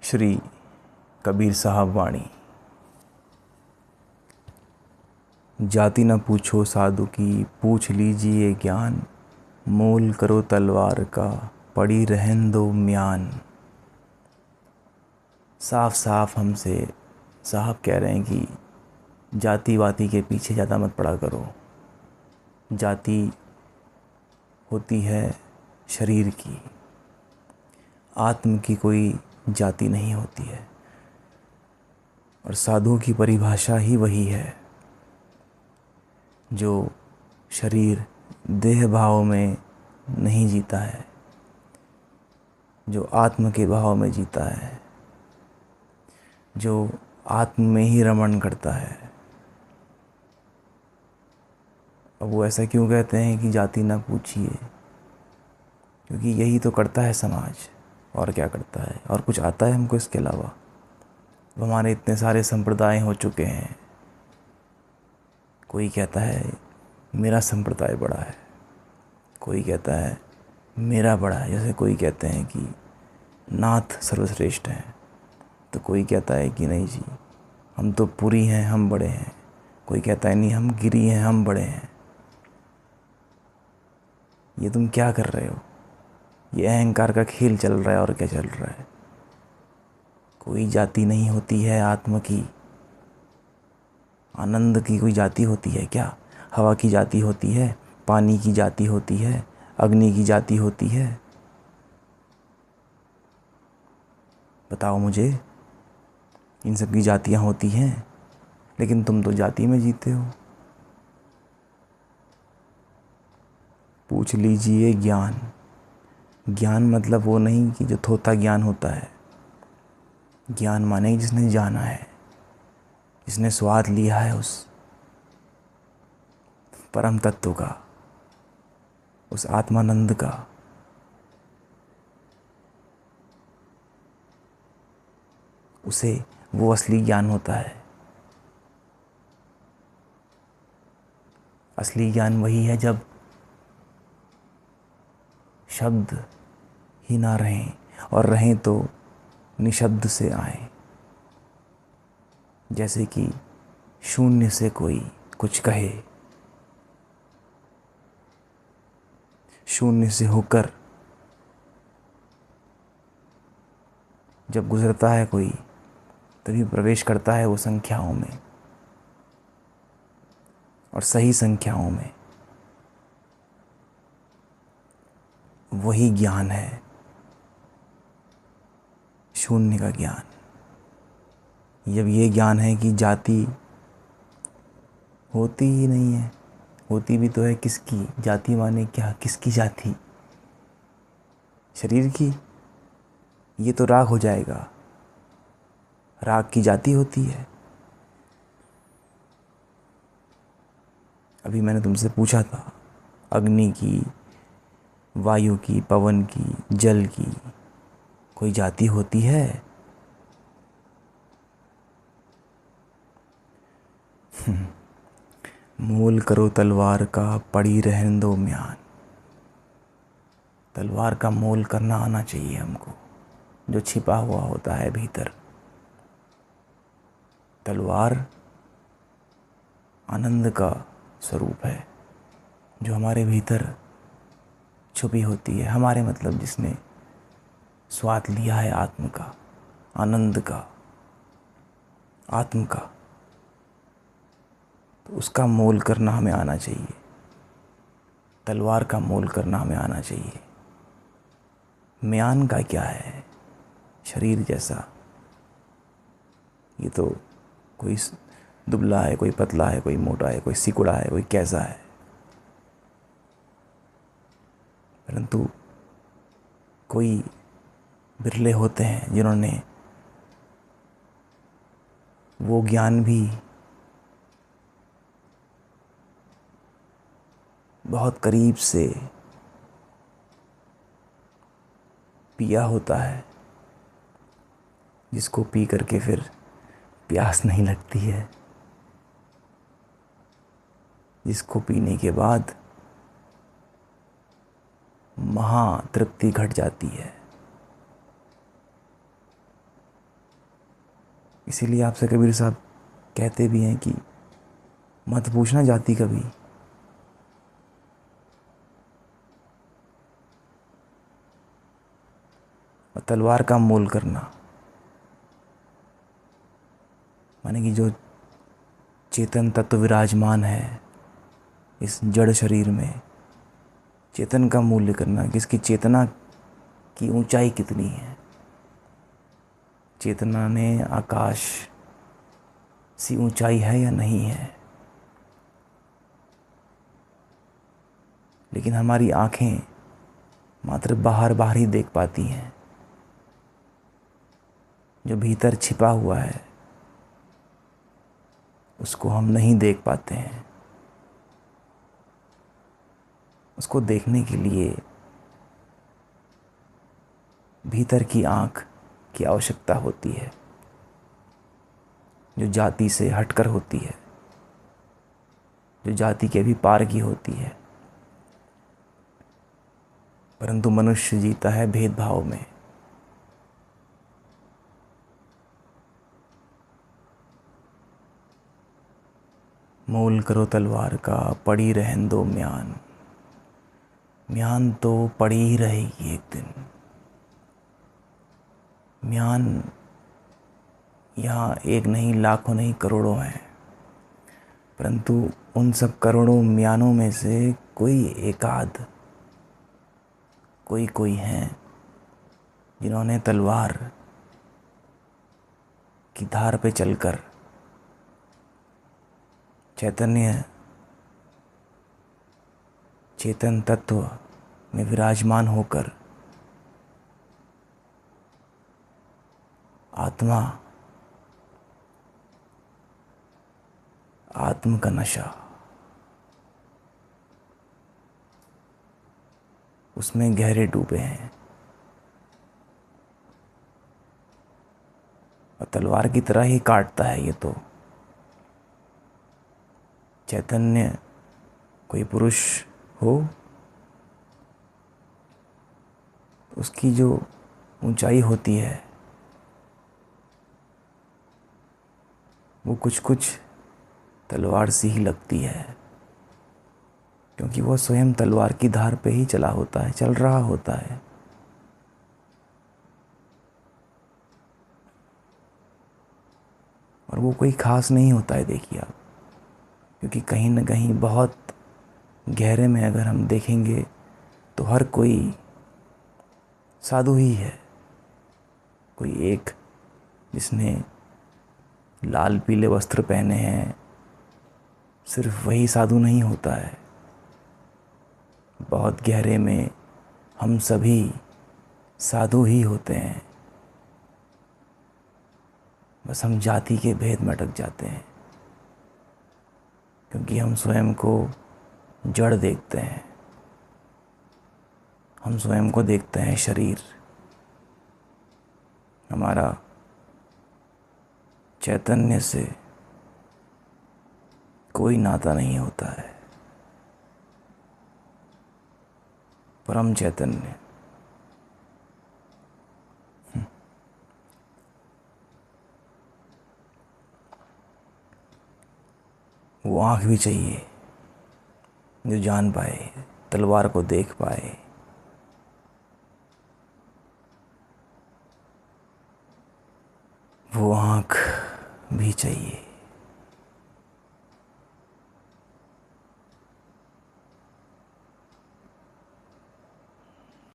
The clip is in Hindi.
श्री कबीर साहब वाणी। जाति न पूछो साधु की, पूछ लीजिए ज्ञान। मोल करो तलवार का, पड़ी रहन दो म्यान। साफ साफ हमसे साहब कह रहे हैं कि जाति वाति के पीछे ज़्यादा मत पड़ा करो। जाति होती है शरीर की, आत्म की कोई जाति नहीं होती है। और साधुओं की परिभाषा ही वही है जो शरीर देह भाव में नहीं जीता है, जो आत्म के भाव में जीता है, जो आत्म में ही रमण करता है। अब वो ऐसा क्यों कहते हैं कि जाति ना पूछिए? क्योंकि यही तो करता है समाज। और क्या करता है? और कुछ आता है हमको इसके अलावा? हमारे इतने सारे संप्रदाय हो चुके हैं। कोई कहता है मेरा संप्रदाय बड़ा है, कोई कहता है मेरा बड़ा है। जैसे कोई कहते हैं कि नाथ सर्वश्रेष्ठ हैं, तो कोई कहता है कि नहीं जी, हम तो पुरी हैं, हम बड़े हैं। कोई कहता है नहीं, हम गिरी हैं, हम बड़े हैं। ये तुम क्या कर रहे हो? ये अहंकार का खेल चल रहा है। और क्या चल रहा है? कोई जाति नहीं होती है आत्म की। आनंद की कोई जाति होती है क्या? हवा की जाति होती है, पानी की जाति होती है, अग्नि की जाति होती है? बताओ मुझे। इन सब की जातियाँ होती हैं, लेकिन तुम तो जाति में जीते हो। पूछ लीजिए ज्ञान। ज्ञान मतलब वो नहीं कि जो थोथा ज्ञान होता है। ज्ञान माने जिसने जाना है, जिसने स्वाद लिया है उस परम तत्व का, उस आत्मानंद का। उसे वो असली ज्ञान होता है। असली ज्ञान वही है जब शब्द ही ना रहें, और रहें तो निशब्द से आए। जैसे कि शून्य से कोई कुछ कहे, शून्य से होकर जब गुजरता है कोई, तभी प्रवेश करता है वो संख्याओं में, और सही संख्याओं में। वही ज्ञान है, शून्य का ज्ञान। जब ये ज्ञान है कि जाति होती ही नहीं है। होती भी तो है किसकी? जाति माने क्या? किसकी जाति? शरीर की? ये तो राख हो जाएगा। राख की जाति होती है। अभी मैंने तुमसे पूछा था, अग्नि की, वायु की, पवन की, जल की कोई जाति होती है? मोल करो तलवार का, पड़ी रहन दो म्यान। तलवार का मोल करना आना चाहिए हमको, जो छिपा हुआ होता है भीतर। तलवार आनंद का स्वरूप है, जो हमारे भीतर छुपी होती है। हमारे मतलब जिसने स्वाद लिया है आत्म का, आनंद का, आत्म का, तो उसका मोल करना हमें आना चाहिए। तलवार का मोल करना हमें आना चाहिए। म्यान का क्या है? शरीर जैसा। ये तो कोई दुबला है, कोई पतला है, कोई मोटा है, कोई सिकुड़ा है, कोई कैसा है। परंतु कोई बिरले होते हैं जिन्होंने वो ज्ञान भी बहुत करीब से पिया होता है, जिसको पी करके फिर प्यास नहीं लगती है, जिसको पीने के बाद महा तृप्ति घट जाती है। इसीलिए आपसे कबीर साहब कहते भी हैं कि मत पूछना जाति कभी, और तलवार का मोल करना। माने कि जो चेतन तत्व विराजमान है इस जड़ शरीर में, चेतन का मूल्य करना कि इसकी चेतना की ऊंचाई कितनी है। चेतना ने आकाश सी ऊंचाई है या नहीं है। लेकिन हमारी आंखें मात्र बाहर बाहर ही देख पाती हैं, जो भीतर छिपा हुआ है उसको हम नहीं देख पाते हैं। उसको देखने के लिए भीतर की आंख की आवश्यकता होती है, जो जाति से हटकर होती है, जो जाति के भी पार की होती है। परंतु मनुष्य जीता है भेदभाव में। मोल करो तलवार का, पड़ी रहन दो म्यान। म्यान तो पड़ी ही रहेगी एक दिन। म्यान यहाँ एक नहीं, लाखों नहीं, करोड़ों हैं। परंतु उन सब करोड़ों म्यानों में से कोई एकाध, कोई हैं जिन्होंने तलवार की धार पे चलकर चैतन्य, चेतन तत्व में विराजमान होकर आत्म का नशा, उसमें गहरे डूबे हैं। और तलवार की तरह ही काटता है ये तो। चैतन्य कोई पुरुष हो, उसकी जो ऊंचाई होती है वो कुछ कुछ तलवार सी ही लगती है, क्योंकि वो स्वयं तलवार की धार पे ही चला होता है, चल रहा होता है। और वो कोई खास नहीं होता है, देखिए आप, क्योंकि कहीं ना कहीं बहुत गहरे में अगर हम देखेंगे तो हर कोई साधु ही है। कोई एक जिसने लाल पीले वस्त्र पहने हैं, सिर्फ वही साधु नहीं होता है। बहुत गहरे में हम सभी साधु ही होते हैं। बस हम जाति के भेद में अटक जाते हैं, क्योंकि हम स्वयं को जड़ देखते हैं। हम स्वयं को देखते हैं शरीर। हमारा चैतन्य से कोई नाता नहीं होता है। परम चैतन्य, वो आँख भी चाहिए जो जान पाए, तलवार को देख पाए। वो आँख भी चाहिए।